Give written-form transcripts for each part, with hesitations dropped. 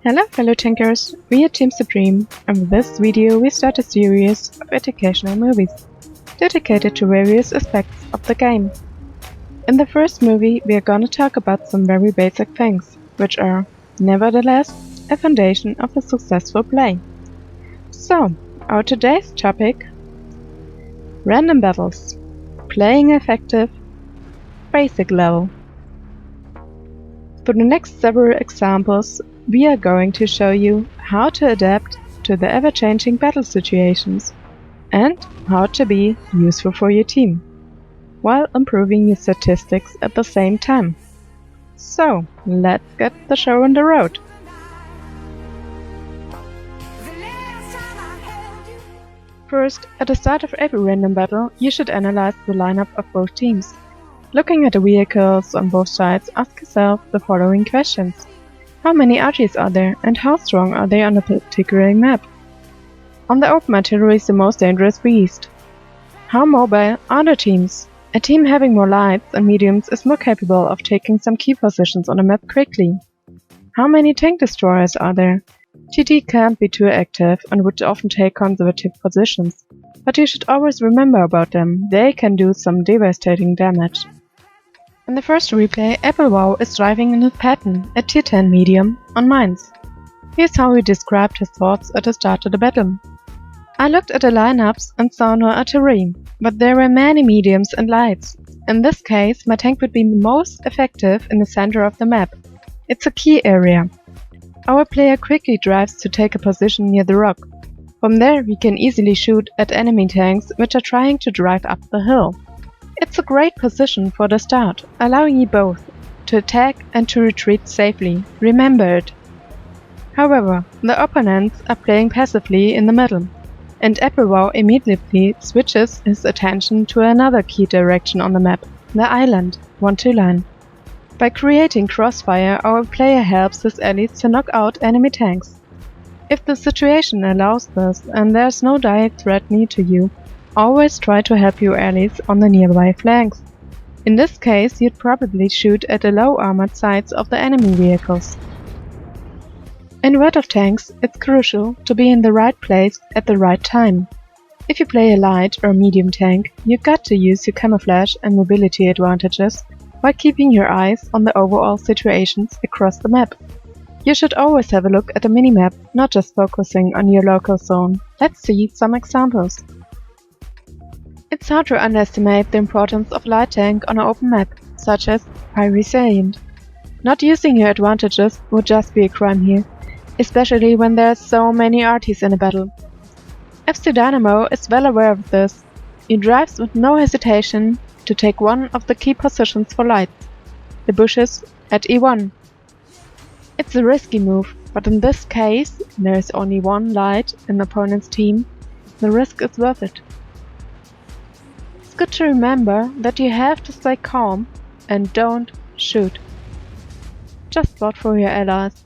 Hello fellow tankers, we are Team Supreme, and with this video we start a series of educational movies, dedicated to various aspects of the game. In the first movie we are gonna talk about some very basic things, which are, nevertheless, a foundation of a successful play. So, our today's topic: Random Battles, Playing Effective, Basic Level. For the next several examples, we are going to show you how to adapt to the ever-changing battle situations and how to be useful for your team, while improving your statistics at the same time. So, let's get the show on the road! First, at the start of every random battle, you should analyze the lineup of both teams. Looking at the vehicles on both sides, ask yourself the following questions. How many arties are there, and how strong are they on a particular map? On the open, artillery is the most dangerous beast. How mobile are the teams? A team having more lights and mediums is more capable of taking some key positions on a map quickly. How many tank destroyers are there? TT can't be too active and would often take conservative positions, but you should always remember about them, they can do some devastating damage. In the first replay, Applebow is driving in his Patton, a tier 10 medium, on mines. Here's how he described his thoughts at the start of the battle. I looked at the lineups and saw no artillery, but there were many mediums and lights. In this case, my tank would be most effective in the center of the map. It's a key area. Our player quickly drives to take a position near the rock. From there, we can easily shoot at enemy tanks which are trying to drive up the hill. It's a great position for the start, allowing you both to attack and to retreat safely. Remember it. However, the opponents are playing passively in the middle, and Applebow immediately switches his attention to another key direction on the map, the island, 1-2 line. By creating crossfire, our player helps his allies to knock out enemy tanks. If the situation allows this and there's no direct threat near to you, always try to help your allies on the nearby flanks. In this case, you'd probably shoot at the low armored sides of the enemy vehicles. In World of Tanks, it's crucial to be in the right place at the right time. If you play a light or medium tank, you've got to use your camouflage and mobility advantages while keeping your eyes on the overall situations across the map. You should always have a look at the minimap, not just focusing on your local zone. Let's see some examples. It's hard to underestimate the importance of light tank on an open map, such as high resilient. Not using your advantages would just be a crime here, especially when there are so many arties in a battle. FC Dynamo is well aware of this. He drives with no hesitation to take one of the key positions for lights, the bushes at E1. It's a risky move, but in this case, there is only one light in the opponent's team. The risk is worth it. It's good to remember that you have to stay calm and don't shoot. Just spot for your allies.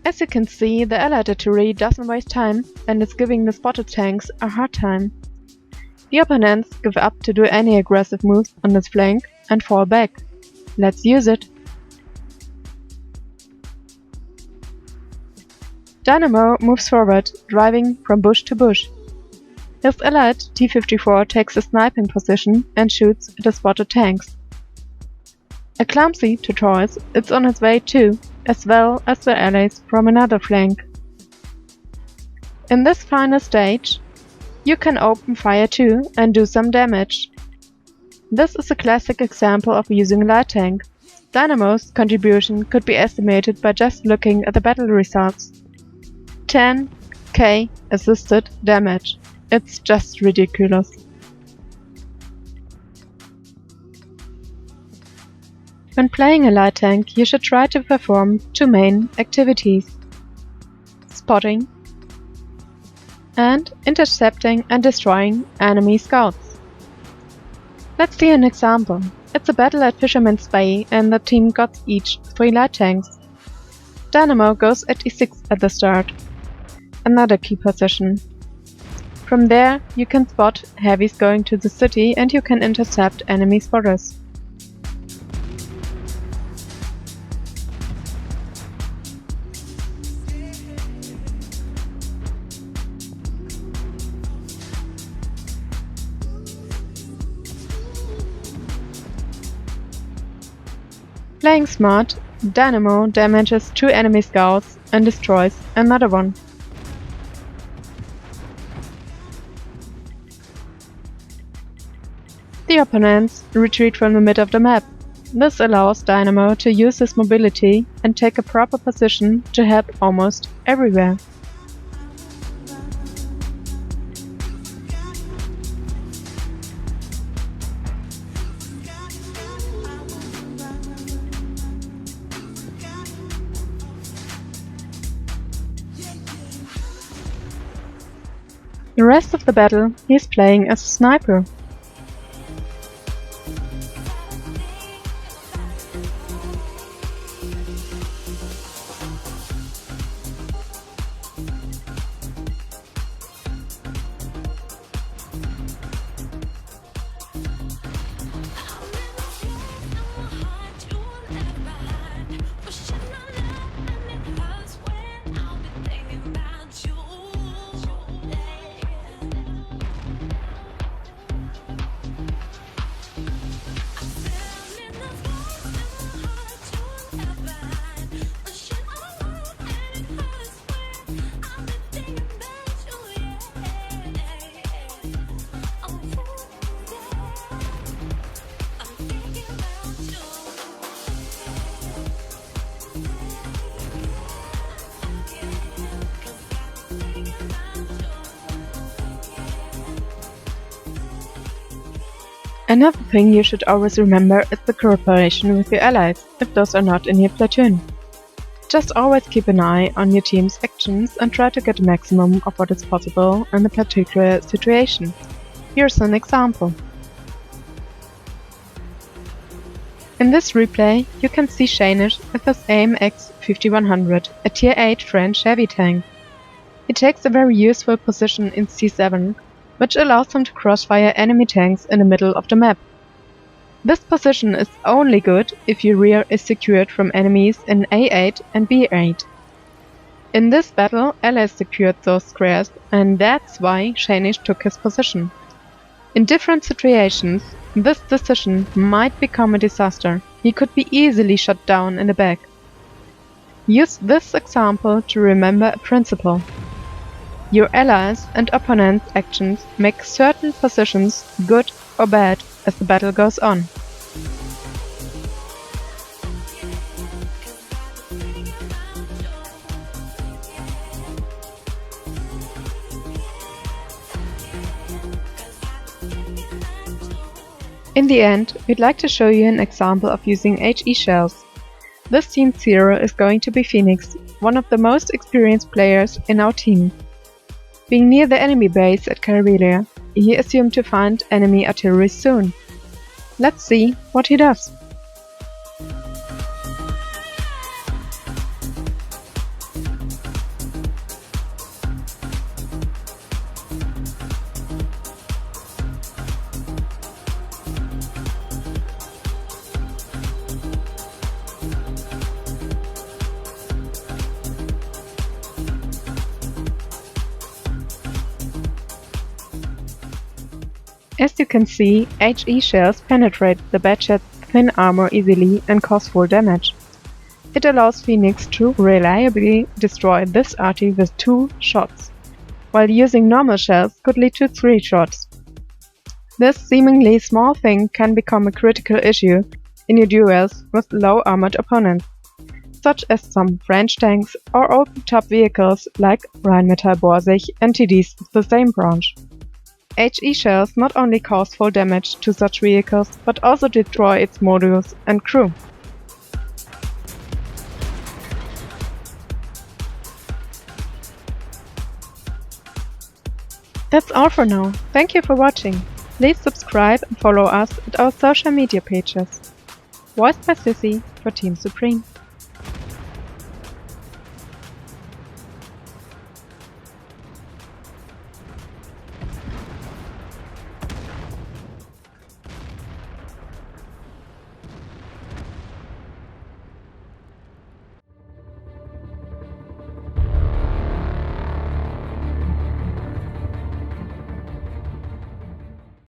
As you can see, the allied artillery doesn't waste time and is giving the spotted tanks a hard time. The opponents give up to do any aggressive moves on this flank and fall back. Let's use it. Dynamo moves forward, driving from bush to bush. His allied T-54 takes a sniping position and shoots at the spotted tanks. A clumsy Tortoise is on its way too, as well as the allies from another flank. In this final stage, you can open fire too and do some damage. This is a classic example of using light tank. Dynamo's contribution could be estimated by just looking at the battle results. 10k assisted damage. It's just ridiculous. When playing a light tank, you should try to perform two main activities: spotting and intercepting and destroying enemy scouts. Let's see an example. It's a battle at Fisherman's Bay and the team got each 3 light tanks. Dynamo goes at E6 at the start, another key position. From there, you can spot heavies going to the city and you can intercept enemy spotters. Playing smart, Dynamo damages 2 enemy scouts and destroys another one. The opponents retreat from the mid of the map. This allows Dynamo to use his mobility and take a proper position to help almost everywhere. The rest of the battle he is playing as a sniper. Another thing you should always remember is the cooperation with your allies, if those are not in your platoon. Just always keep an eye on your team's actions and try to get a maximum of what is possible in a particular situation. Here's an example. In this replay, you can see Shanish with his AMX 5100, a tier 8 French heavy tank. He takes a very useful position in C7, which allows him to crossfire enemy tanks in the middle of the map. This position is only good if your rear is secured from enemies in A8 and B8. In this battle, allies secured those squares, and that's why Shanish took his position. In different situations, this decision might become a disaster. He could be easily shot down in the back. Use this example to remember a principle. Your allies' and opponents' actions make certain positions good or bad as the battle goes on. In the end, we'd like to show you an example of using HE shells. This team's hero is going to be Phoenix, one of the most experienced players in our team. Being near the enemy base at Karelia, he assumed to find enemy artillery soon. Let's see what he does. As you can see, HE shells penetrate the Batchat's thin armor easily and cause full damage. It allows Phoenix to reliably destroy this arty with 2 shots, while using normal shells could lead to 3 shots. This seemingly small thing can become a critical issue in your duels with low armored opponents, such as some French tanks or open-top vehicles like Rheinmetall Borsig and TDs with the same branch. HE shells not only cause full damage to such vehicles, but also destroy its modules and crew. That's all for now. Thank you for watching. Please subscribe and follow us at our social media pages. Voiced by Sissy for Team Supreme.